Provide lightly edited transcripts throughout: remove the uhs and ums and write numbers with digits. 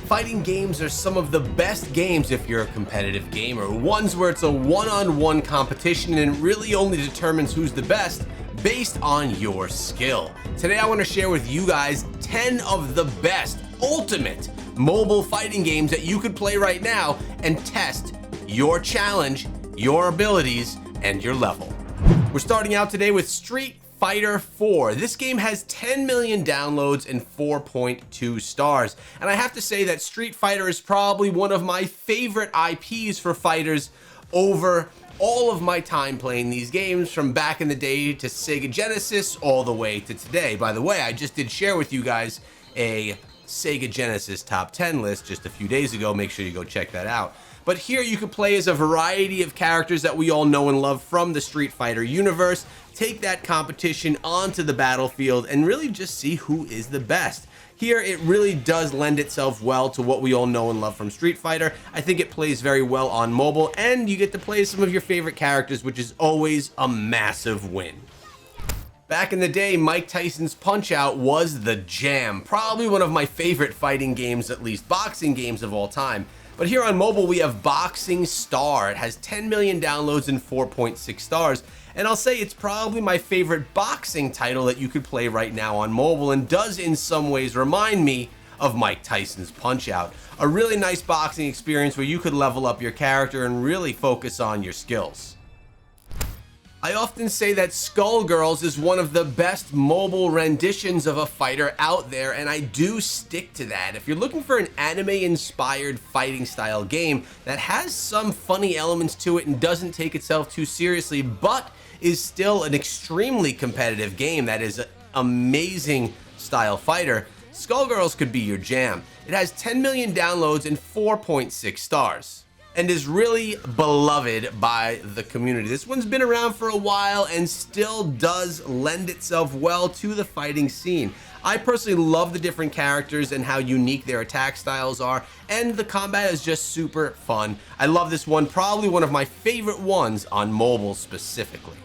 Fighting games are some of the best games if you're a competitive gamer, ones where it's a one-on-one competition and it really only determines who's the best based on your skill. Today I want to share with you guys 10 of the best ultimate mobile fighting games that you could play right now and test your challenge, your abilities, and your level. We're starting out today with Street Fighter 4. This game has 10 million downloads and 4.2 stars. And I have to say that Street Fighter is probably one of my favorite IPs for fighters over all of my time playing these games, from back in the day to Sega Genesis all the way to today. By the way, I just did share with you guys a Sega Genesis top 10 list just a few days ago. Make sure you go check that out. But here you can play as a variety of characters that we all know and love from the Street Fighter universe, take that competition onto the battlefield, and really just see who is the best. Here it really does lend itself well to what we all know and love from Street Fighter. I think it plays very well on mobile, and you get to play some of your favorite characters, which is always a massive win. Back in the day, Mike Tyson's Punch-Out was the jam. Probably one of my favorite fighting games, at least boxing games of all time. But here on mobile, we have Boxing Star. It has 10 million downloads and 4.6 stars. And I'll say it's probably my favorite boxing title that you could play right now on mobile, and does in some ways remind me of Mike Tyson's Punch-Out. A really nice boxing experience where you could level up your character and really focus on your skills. I often say that Skullgirls is one of the best mobile renditions of a fighter out there, and I do stick to that. If you're looking for an anime-inspired fighting style game that has some funny elements to it and doesn't take itself too seriously, but is still an extremely competitive game that is an amazing style fighter, Skullgirls could be your jam. It has 10 million downloads and 4.6 stars. And is really beloved by the community. This one's been around for a while and still does lend itself well to the fighting scene. I personally love the different characters and how unique their attack styles are, and the combat is just super fun. I love this one, probably one of my favorite ones on mobile specifically.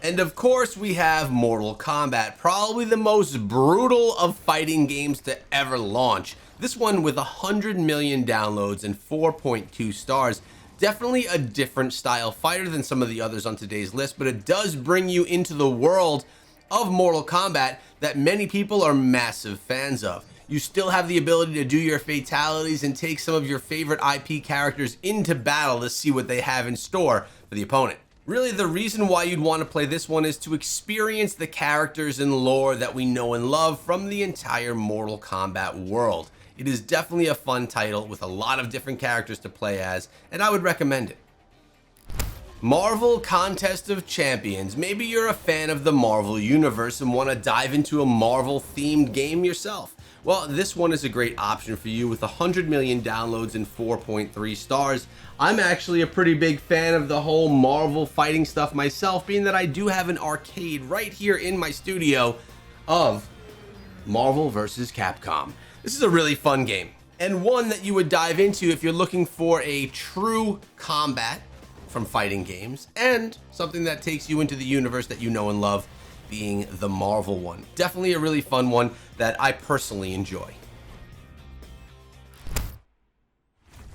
And of course we have Mortal Kombat, probably the most brutal of fighting games to ever launch. This one with 100 million downloads and 4.2 stars. Definitely a different style fighter than some of the others on today's list, but it does bring you into the world of Mortal Kombat that many people are massive fans of. You still have the ability to do your fatalities and take some of your favorite IP characters into battle to see what they have in store for the opponent. Really, the reason why you'd want to play this one is to experience the characters and lore that we know and love from the entire Mortal Kombat world. It is definitely a fun title with a lot of different characters to play as, and I would recommend it. Marvel Contest of Champions. Maybe you're a fan of the Marvel Universe and want to dive into a Marvel-themed game yourself. Well, this one is a great option for you with 100 million downloads and 4.3 stars. I'm actually a pretty big fan of the whole Marvel fighting stuff myself, being that I do have an arcade right here in my studio of Marvel vs. Capcom. This is a really fun game, and one that you would dive into if you're looking for a true combat from fighting games, and something that takes you into the universe that you know and love, being the Marvel one. Definitely a really fun one that I personally enjoy.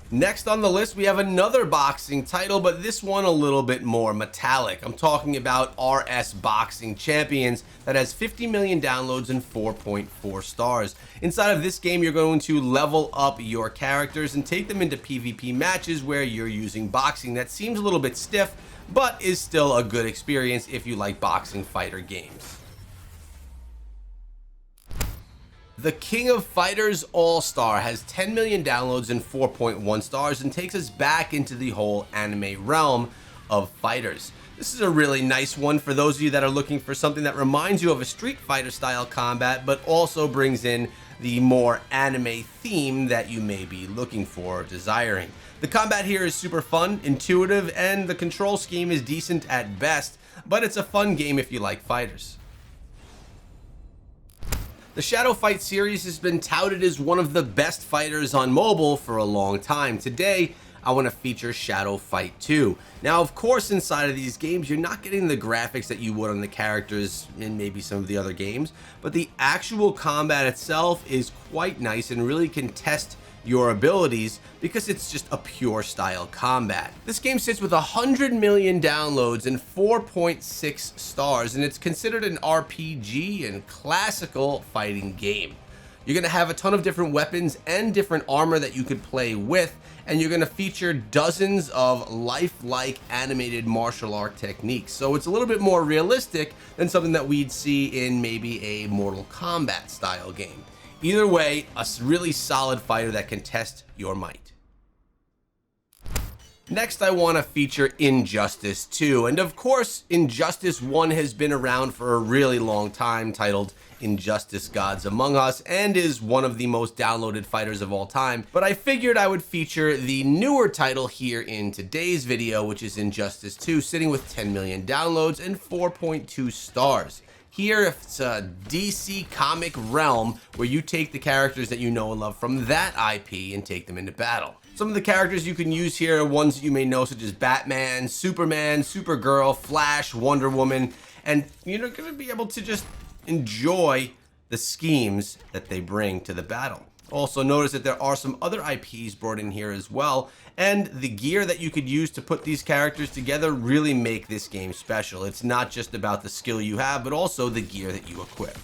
Next on the list, we have another boxing title, but this one a little bit more metallic. I'm talking about RS Boxing Champions that has 50 million downloads and 4.4 stars. Inside of this game, you're going to level up your characters and take them into PvP matches where you're using boxing that seems a little bit stiff, but is still a good experience if you like boxing fighter games. The King of Fighters Allstar has 10 million downloads and 4.1 stars and takes us back into the whole anime realm of fighters. This is a really nice one for those of you that are looking for something that reminds you of a Street Fighter style combat, but also brings in the more anime theme that you may be looking for or desiring. The combat here is super fun, intuitive, and the control scheme is decent at best, but it's a fun game if you like fighters. The Shadow Fight series has been touted as one of the best fighters on mobile for a long time. Today, I want to feature Shadow Fight 2. Now, of course, inside of these games, you're not getting the graphics that you would on the characters in maybe some of the other games, but the actual combat itself is quite nice and really can test your abilities because it's just a pure style combat. This game sits with 100 million downloads and 4.6 stars, and it's considered an RPG and classical fighting game. You're going to have a ton of different weapons and different armor that you could play with, and you're going to feature dozens of lifelike animated martial art techniques. So it's a little bit more realistic than something that we'd see in maybe a Mortal Kombat style game. Either way, a really solid fighter that can test your might. Next, I want to feature Injustice 2, and of course, Injustice 1 has been around for a really long time, titled Injustice Gods Among Us, and is one of the most downloaded fighters of all time, but I figured I would feature the newer title here in today's video, which is Injustice 2, sitting with 10 million downloads and 4.2 stars. Here, it's a DC comic realm where you take the characters that you know and love from that IP and take them into battle. Some of the characters you can use here are ones that you may know, such as Batman, Superman, Supergirl, Flash, Wonder Woman, and you're going to be able to just enjoy the schemes that they bring to the battle. Also notice that there are some other IPs brought in here as well, and the gear that you could use to put these characters together really make this game special. It's not just about the skill you have, but also the gear that you equip.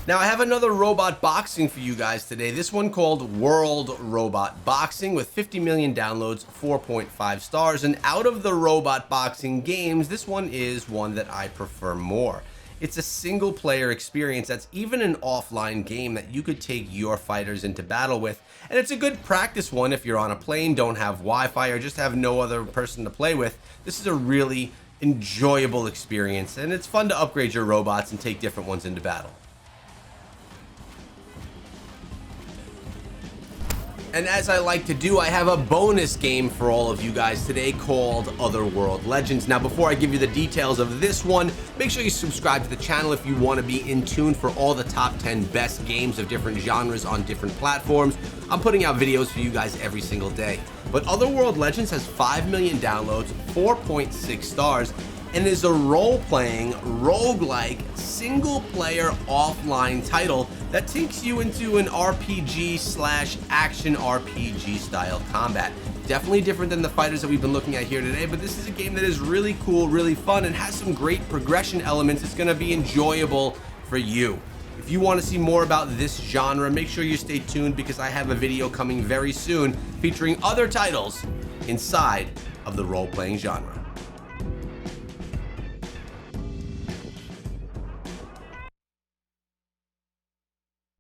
Now, I have another robot boxing for you guys today. This one called World Robot Boxing with 50 million downloads, 4.5 stars. And out of the robot boxing games, this one is one that I prefer more. It's a single player experience that's even an offline game that you could take your fighters into battle with. And it's a good practice one if you're on a plane, don't have Wi-Fi, or just have no other person to play with. This is a really enjoyable experience, and it's fun to upgrade your robots and take different ones into battle. And as I like to do, I have a bonus game for all of you guys today called Otherworld Legends. Now, before I give you the details of this one, make sure you subscribe to the channel if you want to be in tune for all the top 10 best games of different genres on different platforms. I'm putting out videos for you guys every single day. But Otherworld Legends has 5 million downloads, 4.6 stars, and is a role-playing, roguelike, single-player offline title that takes you into an RPG/action RPG style combat. Definitely different than the fighters that we've been looking at here today, but this is a game that is really cool, really fun, and has some great progression elements. It's going to be enjoyable for you. If you want to see more about this genre, make sure you stay tuned because I have a video coming very soon featuring other titles inside of the role-playing genre.